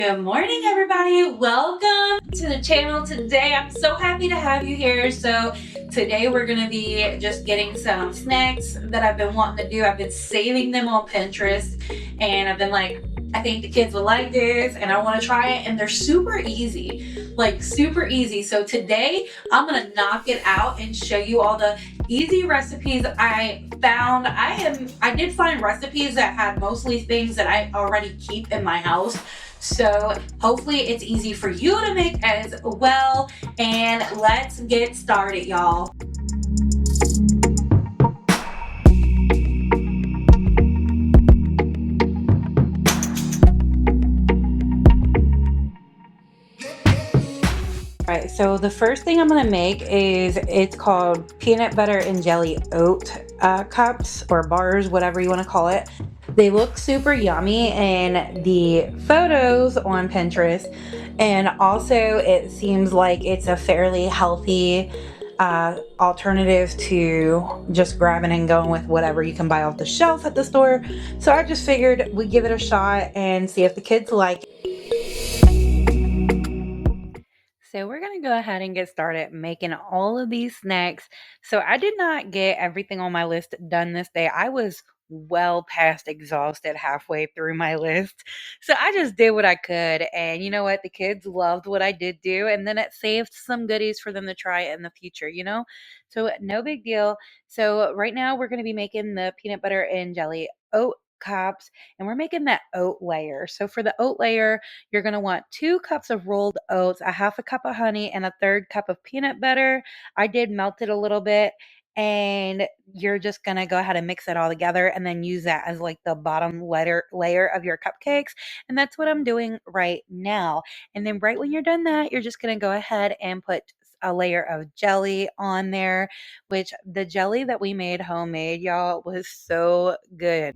Good morning, everybody. Welcome to the channel. Today, I'm so happy to have you here. So today we're going to be just getting some snacks that I've been wanting to do. I've been saving them on Pinterest and I've been like, I think the kids will like this and I want to try it. And they're super easy, like super easy. So today I'm going to knock it out and show you all the easy recipes I found. I did find recipes that had mostly things that I already keep in my house. So hopefully it's easy for you to make as well. And let's get started, y'all. All right, so the first thing I'm gonna make is, it's called peanut butter and jelly oat cups or bars, whatever you wanna call it. They look super yummy in the photos on Pinterest. And also it seems like it's a fairly healthy alternative to just grabbing and going with whatever you can buy off the shelf at the store. So I just figured we'd give it a shot and see if the kids like it. So we're going to go ahead and get started making all of these snacks. So I did not get everything on my list done this day. I was well past exhausted halfway through my list. So I just did what I could. And you know what? The kids loved what I did do. And then it saved some goodies for them to try in the future. So no big deal. So right now we're going to be making the peanut butter and jelly oat cups, and we're making that oat layer. So for the oat layer, you're going to want 2 cups of rolled oats, a half a cup of honey, and a third cup of peanut butter. I did melt it a little bit, and you're just going to go ahead and mix it all together and then use that as like the bottom layer of your cupcakes. And that's what I'm doing right now. And then right when you're done that, you're just going to go ahead and put a layer of jelly on there, which the jelly that we made homemade, y'all, was so good.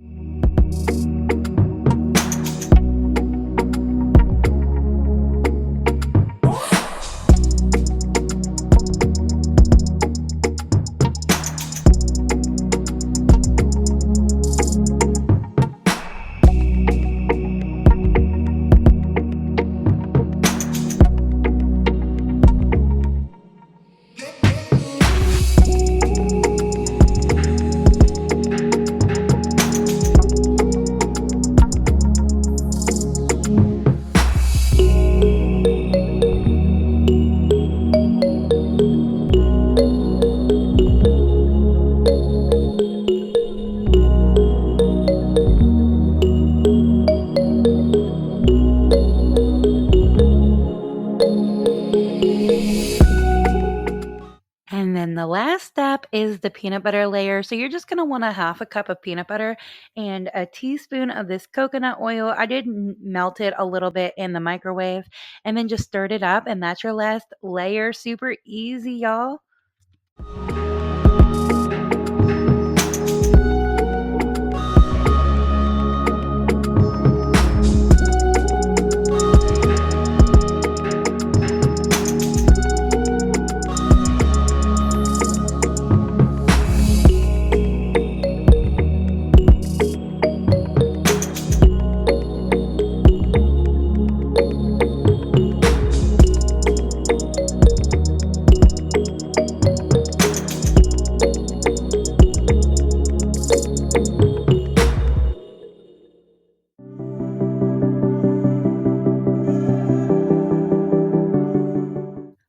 And then the last step is the peanut butter layer. So you're just going to want a half a cup of peanut butter and a teaspoon of this coconut oil. I did melt it a little bit in the microwave and then just stirred it up. And that's your last layer. Super easy, y'all.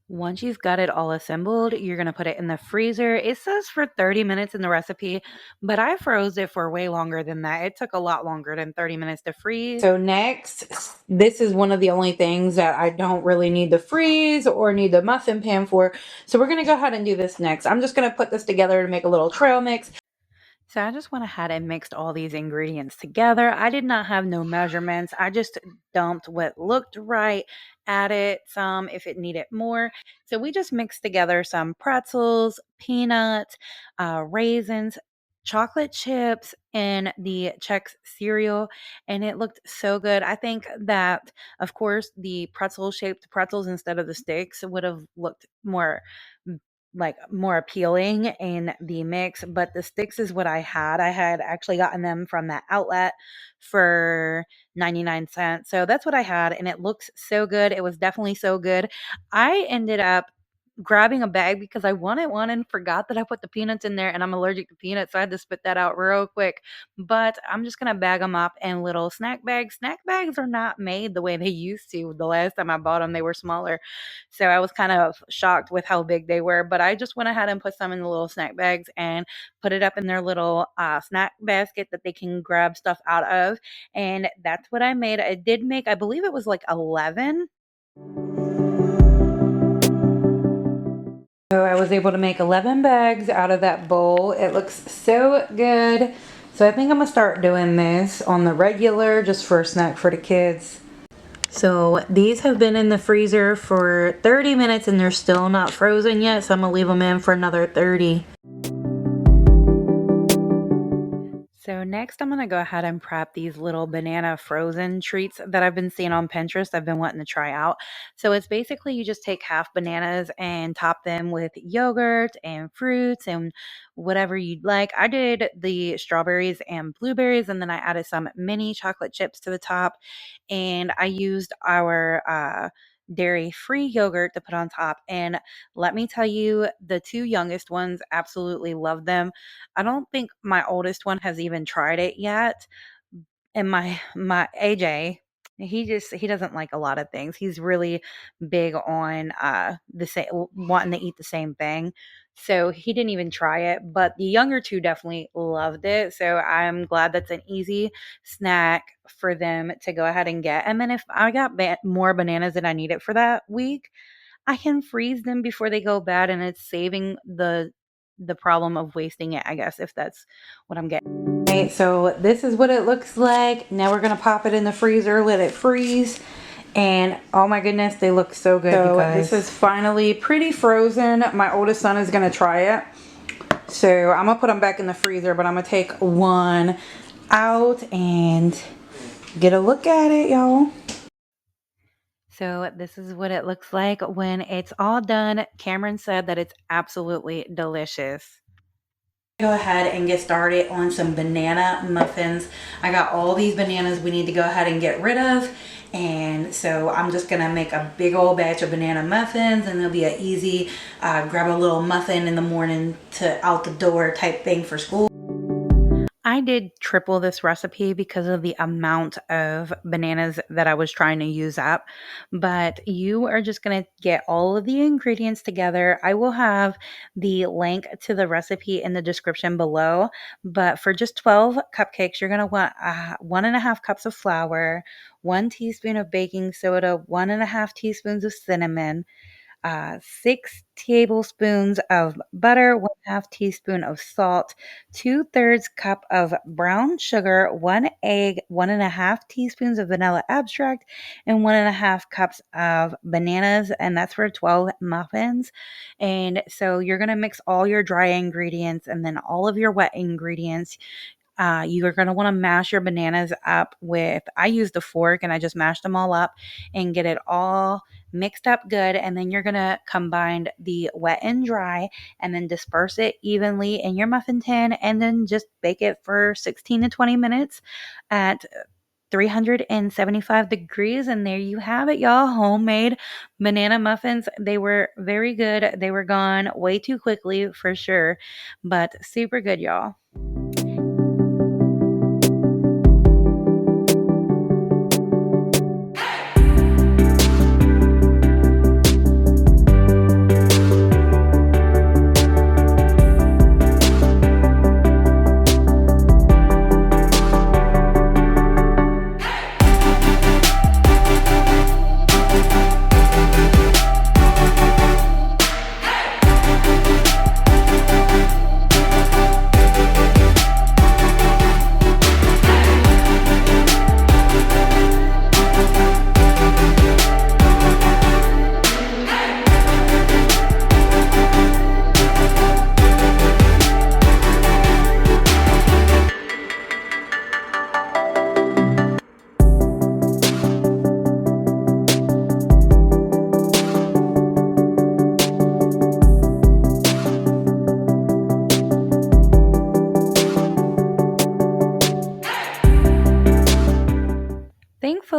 Once you've got it all assembled, you're going to put it in the freezer. It says for 30 minutes in the recipe, but I froze it for way longer than that. It took a lot longer than 30 minutes to freeze. So next, this is one of the only things that I don't really need the freeze or need the muffin pan for. So we're going to go ahead and do this next. I'm just going to put this together to make a little trail mix. So I just went ahead and mixed all these ingredients together. I did not have no measurements. I just dumped what looked right, added some if it needed more. So we just mixed together some pretzels, peanuts, raisins, chocolate chips, and the Chex cereal. And it looked so good. I think that, of course, the pretzel shaped pretzels instead of the sticks would have looked more like more appealing in the mix, but the sticks is what I had. I had actually gotten them from that outlet for 99 cents. So that's what I had, and it looks so good. It was definitely so good. I ended up grabbing a bag because I wanted one and forgot that I put the peanuts in there, and I'm allergic to peanuts, so I had to spit that out real quick. But I'm just gonna bag them up in little snack bags. Snack bags are not made the way they used to. The last time I bought them, they were smaller. So I was kind of shocked with how big they were, but I just went ahead and put some in the little snack bags and put it up in their little snack basket that they can grab stuff out of. And that's what I made. I did make, I believe it was like 11. So I was able to make 11 bags out of that bowl. It looks so good. So I think I'm gonna start doing this on the regular just for a snack for the kids. So these have been in the freezer for 30 minutes and they're still not frozen yet. So I'm gonna leave them in for another 30. So next I'm going to go ahead and prep these little banana frozen treats that I've been seeing on Pinterest. I've been wanting to try out. So it's basically you just take half bananas and top them with yogurt and fruits and whatever you'd like. I did the strawberries and blueberries, and then I added some mini chocolate chips to the top, and I used our dairy-free yogurt to put on top. And let me tell you, the two youngest ones absolutely love them. I don't think my oldest one has even tried it yet. And my AJ, he doesn't like a lot of things. He's really big on the same, wanting to eat the same thing. So he didn't even try it, but the younger two definitely loved it. So I'm glad that's an easy snack for them to go ahead and get. And then if I got more bananas than I needed for that week, I can freeze them before they go bad, and it's saving the problem of wasting it, I guess, if that's what I'm getting. Okay, so this is what it looks like. Now we're gonna pop it in the freezer, let it freeze, and oh my goodness, they look so good, you guys. This is finally pretty frozen. My oldest son is gonna try it. So I'm gonna put them back in the freezer, but I'm gonna take one out and get a look at it, y'all. So this is what it looks like when it's all done. Cameron said that it's absolutely delicious. Go ahead and get started on some banana muffins. I got all these bananas we need to go ahead and get rid of. And so I'm just gonna make a big old batch of banana muffins, and it'll be an easy grab a little muffin in the morning to out the door type thing for school. I did triple this recipe because of the amount of bananas that I was trying to use up, but you are just going to get all of the ingredients together. I will have the link to the recipe in the description below, but for just 12 cupcakes, you're going to want 1.5 cups of flour, 1 teaspoon of baking soda, 1.5 teaspoons of cinnamon, 6 tablespoons of butter, 1/2 teaspoon of salt, 2/3 cup of brown sugar, 1 egg, 1.5 teaspoons of vanilla extract, and 1.5 cups of bananas, and that's for 12 muffins. And so you're going to mix all your dry ingredients and then all of your wet ingredients. You are going to want to mash your bananas up with, I used a fork and I just mashed them all up and get it all mixed up good. And then you're going to combine the wet and dry and then disperse it evenly in your muffin tin, and then just bake it for 16 to 20 minutes at 375 degrees. And there you have it, y'all. Homemade banana muffins. They were very good. They were gone way too quickly for sure, but super good, y'all.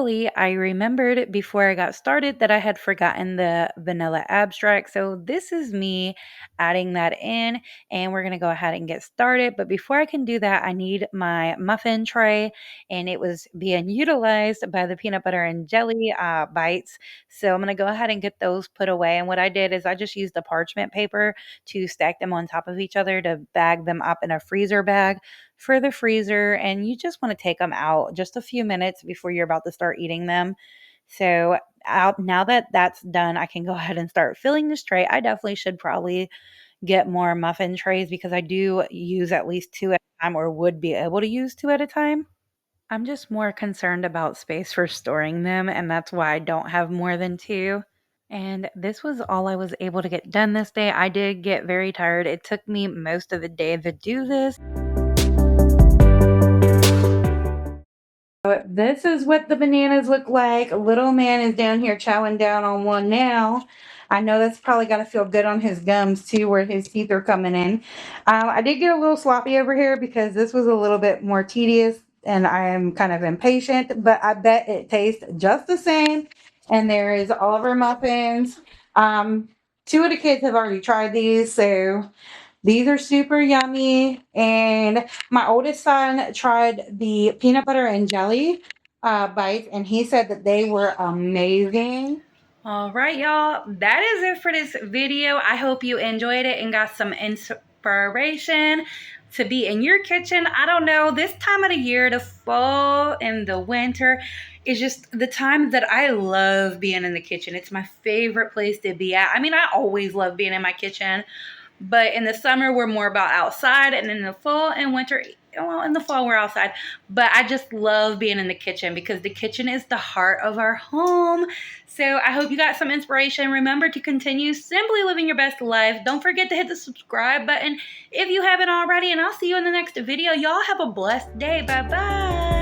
luckily, I remembered before I got started that I had forgotten the vanilla abstract. So this is me adding that in, and we're going to go ahead and get started. But before I can do that, I need my muffin tray, and it was being utilized by the peanut butter and jelly bites. So I'm going to go ahead and get those put away. And what I did is I just used the parchment paper to stack them on top of each other to bag them up in a freezer bag for the freezer. And you just want to take them out just a few minutes before you're about to start eating them. So out now that that's done, I can go ahead and start filling this tray. I definitely should probably get more muffin trays because I do use at least two at a time, or would be able to use two at a time. I'm just more concerned about space for storing them, and that's why I don't have more than two. And this was all I was able to get done this day. I did get very tired. It took me most of the day to do this. This is what the bananas look like. Little man is down here chowing down on one now. I know that's probably going to feel good on his gums too, where his teeth are coming in. I did get a little sloppy over here because this was a little bit more tedious and I am kind of impatient, but I bet it tastes just the same. And there is all of our muffins. Two of the kids have already tried these, so these are super yummy. And my oldest son tried the peanut butter and jelly bites, and he said that they were amazing. All right, y'all. That is it for this video. I hope you enjoyed it and got some inspiration to be in your kitchen. I don't know, this time of the year, the fall and the winter, is just the time that I love being in the kitchen. It's my favorite place to be at. I mean, I always love being in my kitchen. But in the summer, we're more about outside. And in the fall and winter, well, in the fall, we're outside. But I just love being in the kitchen because the kitchen is the heart of our home. So I hope you got some inspiration. Remember to continue simply living your best life. Don't forget to hit the subscribe button if you haven't already. And I'll see you in the next video. Y'all have a blessed day. Bye-bye.